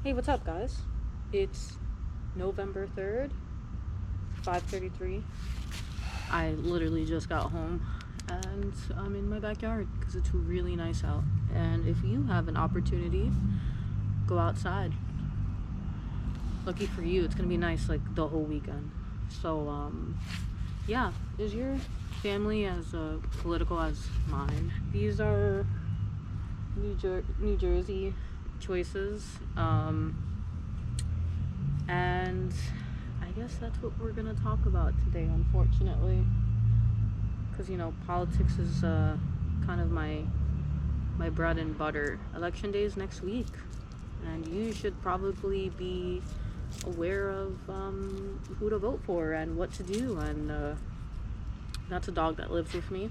Hey, what's up, guys? It's November 3rd, 5:33. I literally just got home and I'm in my backyard because it's really nice out. And if you have an opportunity, go outside. Lucky for you, it's gonna be nice like the whole weekend. So, yeah, is your family as political as mine? These are New Jersey choices. And I guess that's what we're gonna talk about today, unfortunately, because politics is kind of my bread and butter. Election day is next week, and you should probably be aware of who to vote for and what to do. And that's a dog that lives with me.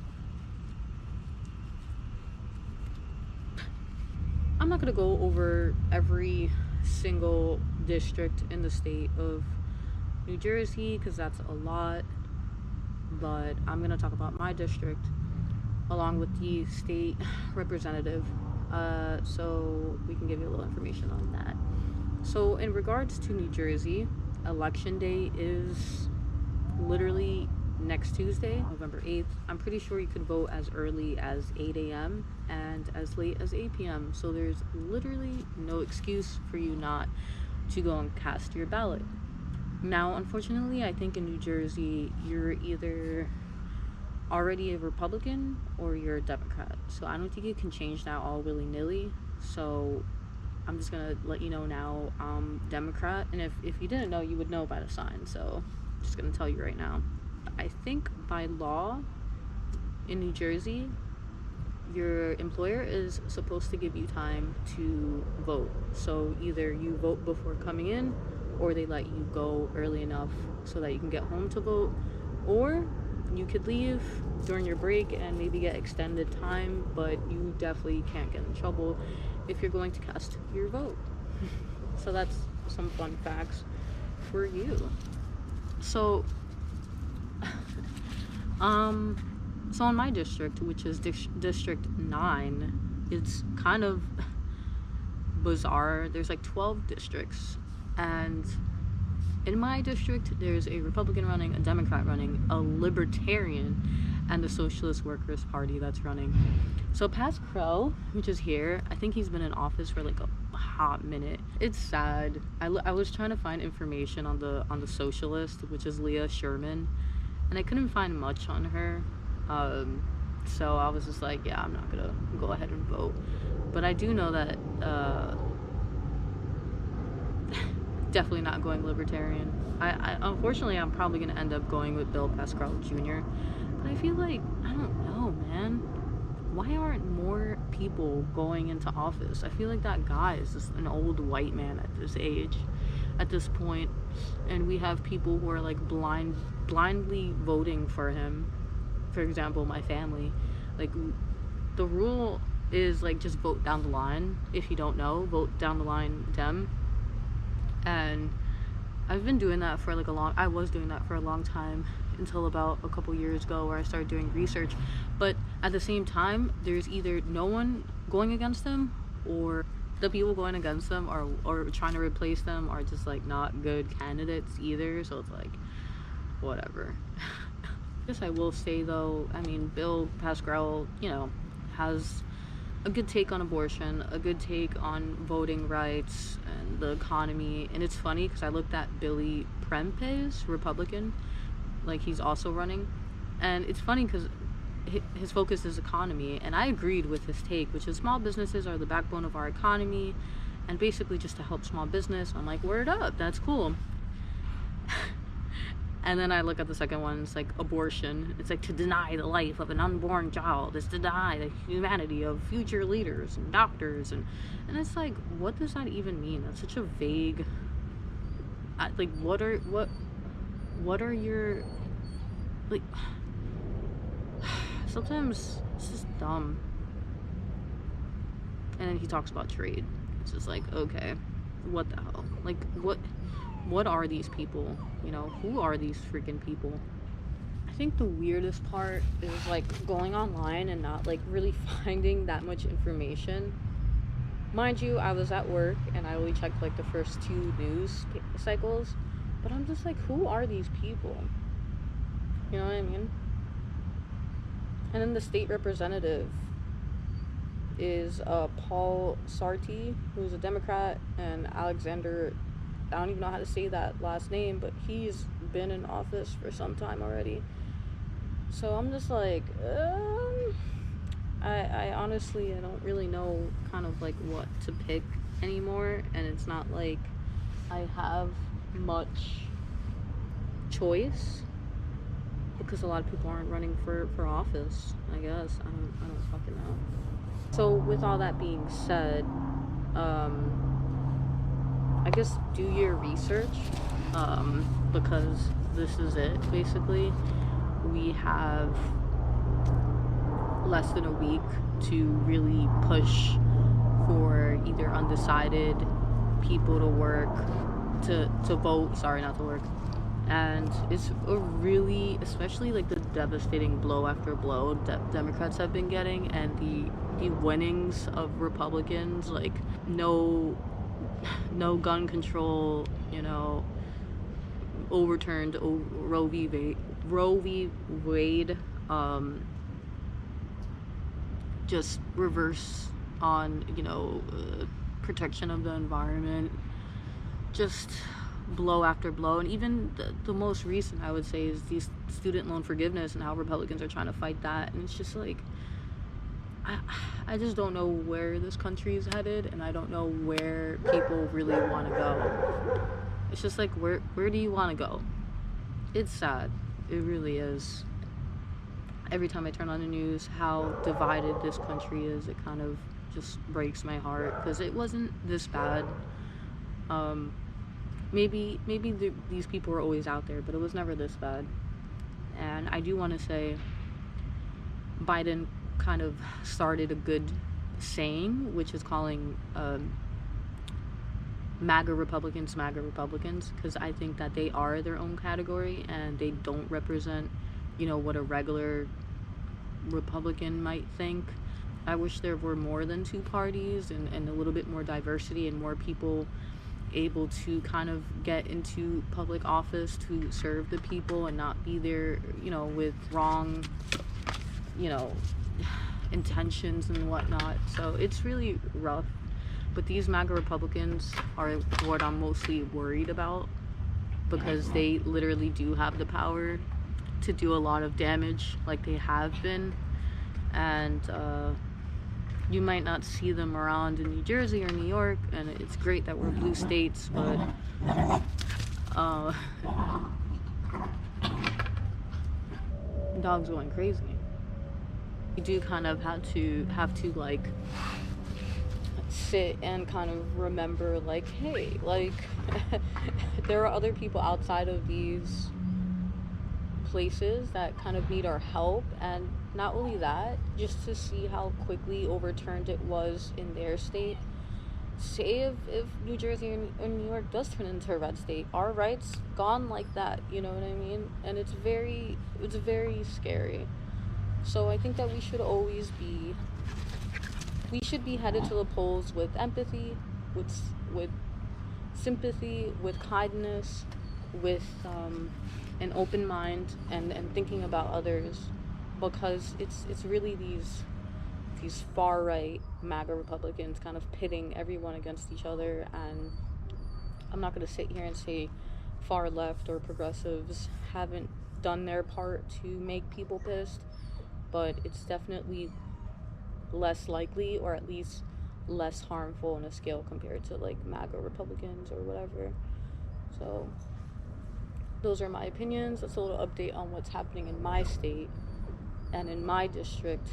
I'm not gonna go over every single district in the state of New Jersey because that's a lot, but I'm gonna talk about my district along with the state representative, so we can give you a little information on that. So in regards to New Jersey, election day is literally next Tuesday, November 8th. I'm pretty sure you could vote as early as 8 a.m. and as late as 8 p.m. So there's literally no excuse for you not to go and cast your ballot. Now, unfortunately, I think in New Jersey, you're either already a Republican or you're a Democrat. So I don't think you can change that all willy-nilly. So I'm just gonna let you know now, Democrat. And if you didn't know, you would know by the sign. So I'm just gonna tell you right now. I think by law in New Jersey, your employer is supposed to give you time to vote. So either you vote before coming in, or they let you go early enough so that you can get home to vote, or you could leave during your break and maybe get extended time, but you definitely can't get in trouble if you're going to cast your vote. So that's some fun facts for you. So so in my district, which is District 9, it's kind of bizarre. There's like 12 districts, and in my district, there's a Republican running, a Democrat running, a Libertarian, and a Socialist Workers Party that's running. So Pascal, which is here, I think he's been in office for like a hot minute. It's sad. I was trying to find information on the Socialist, which is Leah Sherman, and I couldn't find much on her. So I was just like, yeah, I'm not gonna go ahead and vote. But I do know that definitely not going Libertarian. I unfortunately, I'm probably gonna end up going with Bill Pascrell Jr. But I feel like, I don't know, man. Why aren't more people going into office? I feel like that guy is just an old white man at this age, at this point, and we have people who are like blindly voting for him. For example, my family, like, the rule is like just vote down the line. If you don't know, vote down the line Dem. And I've been doing that for like I was doing that for a long time, until about a couple years ago where I started doing research. But at the same time, there's either no one going against them, or the people going against them or trying to replace them are just like not good candidates either. So it's like, whatever. I guess I will say though, I mean, Bill Pascrell, has a good take on abortion, a good take on voting rights and the economy. And it's funny because I looked at Billy Prempeh's Republican, like he's also running, and it's funny because his focus is economy, and I agreed with his take, which is small businesses are the backbone of our economy, and basically just to help small business. I'm like, word up, that's cool. And then I look at the second one, it's like abortion. It's like to deny the life of an unborn child is to deny the humanity of future leaders and doctors, and it's like, what does that even mean? That's such a vague, like, what are your, like, sometimes it's just dumb. And then he talks about trade. It's just like, okay, what the hell? Like, what are these people? Who are these freaking people? I think the weirdest part is like going online and not like really finding that much information. Mind you, I was at work and I only checked like the first two news cycles, but I'm just like, who are these people? You know what I mean? And then the state representative is Paul Sarti, who's a Democrat, and Alexander, I don't even know how to say that last name, but he's been in office for some time already. So I'm just like, I honestly, I don't really know kind of like what to pick anymore, and it's not like I have much choice because a lot of people aren't running for office, I guess. I don't fucking know. So with all that being said, I guess do your research, because this is it basically. We have less than a week to really push for either undecided people to work, to vote, sorry, not to work. And it's a really, especially like the devastating blow after blow that Democrats have been getting, and the winnings of Republicans, like no gun control, overturned Roe v. Wade, just reverse on, protection of the environment, just blow after blow. And even the most recent, I would say, is these student loan forgiveness and how Republicans are trying to fight that. And it's just like, I just don't know where this country is headed, and I don't know where people really want to go. It's just like, where do you want to go? It's sad. It really is. Every time I turn on the news, how divided this country is, it kind of just breaks my heart, because it wasn't this bad. Maybe these people were always out there, but it was never this bad. And I do want to say Biden kind of started a good saying, which is calling MAGA Republicans, because I think that they are their own category and they don't represent, what a regular Republican might think. I wish there were more than two parties, and a little bit more diversity, and more people able to kind of get into public office to serve the people and not be there, with wrong, intentions and whatnot. So it's really rough. But these MAGA Republicans are what I'm mostly worried about, because they literally do have the power to do a lot of damage, like they have been. And you might not see them around in New Jersey or New York, and it's great that we're blue states, but dog's going crazy. You do kind of have to like sit and kind of remember, like, hey, like there are other people outside of these places that kind of need our help. And not only that, just to see how quickly overturned it was in their state. Say if New Jersey or New York does turn into a red state, our rights gone like that, you know what I mean? And it's very scary. So I think that we should be headed to the polls with empathy, with sympathy, with kindness, with an open mind, and thinking about others, because it's really these far right MAGA Republicans kind of pitting everyone against each other. And I'm not going to sit here and say far left or progressives haven't done their part to make people pissed, but it's definitely less likely, or at least less harmful on a scale compared to like MAGA Republicans or whatever. So those are my opinions. That's a little update on what's happening in my state and in my district.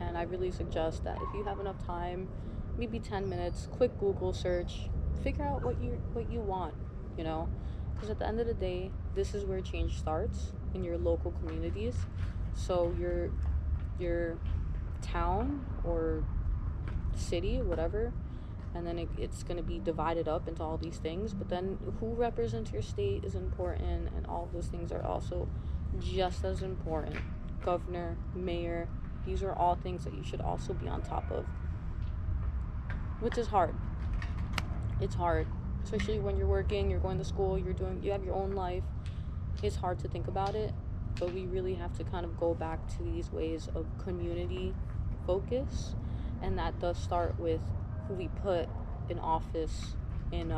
And I really suggest that if you have enough time, maybe 10 minutes, quick Google search, figure out what you want, because at the end of the day, this is where change starts, in your local communities. So your town or city, whatever, and then it's going to be divided up into all these things. But then who represents your state is important, and all of those things are also just as important. Governor, mayor, these are all things that you should also be on top of. which is hard. It's hard, especially when you're working, you're going to school, you have your own life. It's hard to think about it, but we really have to kind of go back to these ways of community focus, and that does start with who we put in office in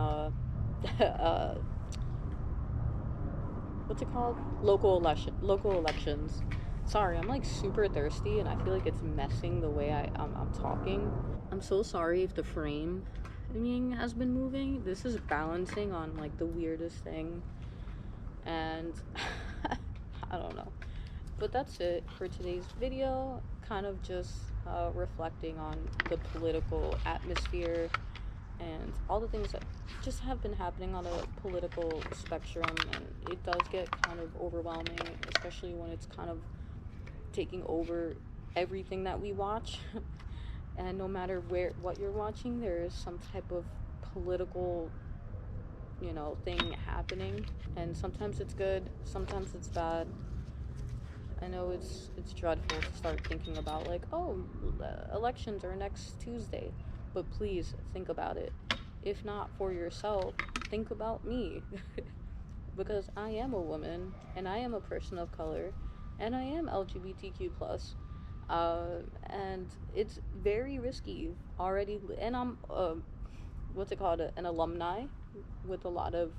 what's it called, local elections. Sorry, I'm like super thirsty and I feel like it's messing the way I'm talking. I'm so sorry if the framing has been moving. This is balancing on like the weirdest thing, and I don't know. But that's it for today's video. Kind of just reflecting on the political atmosphere and all the things that just have been happening on a political spectrum, and it does get kind of overwhelming, especially when it's kind of taking over everything that we watch. And no matter what you're watching, there is some type of political, thing happening, and sometimes it's good, sometimes it's bad. I know it's dreadful to start thinking about like, oh, elections are next Tuesday, but please think about it. If not for yourself, think about me. Because I am a woman, and I am a person of color, and I am LGBTQ plus, and it's very risky already. And I'm what's it called, an alumni with a lot of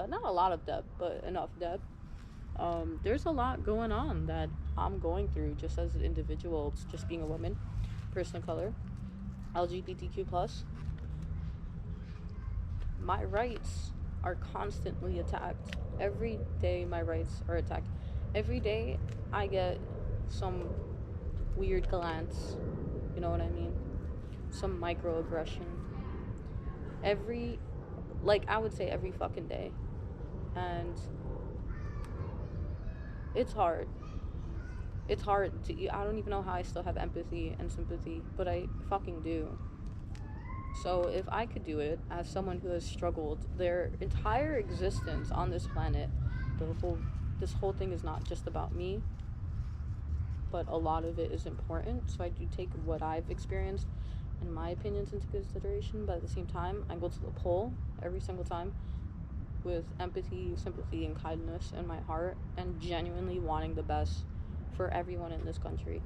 not a lot of debt, but enough debt. There's a lot going on that I'm going through just as an individual. It's just being a woman, person of color, LGBTQ plus. My rights are constantly attacked. Every day my rights are attacked. Every day I get some weird glance, you know what I mean? Some microaggression. I would say every fucking day. And it's hard. It's hard I don't even know how I still have empathy and sympathy, but I fucking do. So if I could do it as someone who has struggled their entire existence on this planet, this whole thing is not just about me, but a lot of it is important. So I do take what I've experienced and my opinions into consideration, but at the same time, I go to the poll every single time with empathy, sympathy, and kindness in my heart, and genuinely wanting the best for everyone in this country,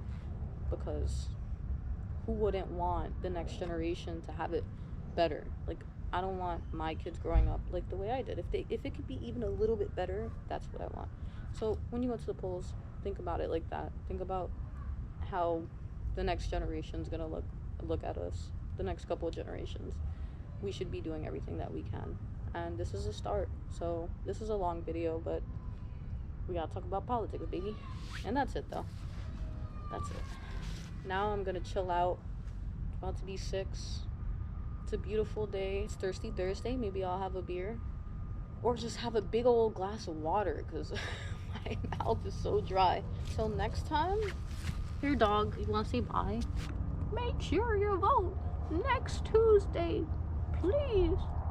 because who wouldn't want the next generation to have it better? Like, I don't want my kids growing up like the way I did. If it could be even a little bit better, that's what I want. So when you go to the polls, think about it like that. Think about how the next generation's gonna look at us. The next couple of generations, we should be doing everything that we can, and this is a start. So this is a long video, but we gotta talk about politics, baby. And that's it, though. That's it. Now I'm gonna chill out. It's about to be 6. It's a beautiful day. It's Thirsty Thursday. Maybe I'll have a beer, or just have a big old glass of water, because my mouth is so dry. Till next time, your dog, you want to say bye? Make sure you vote next Tuesday, please.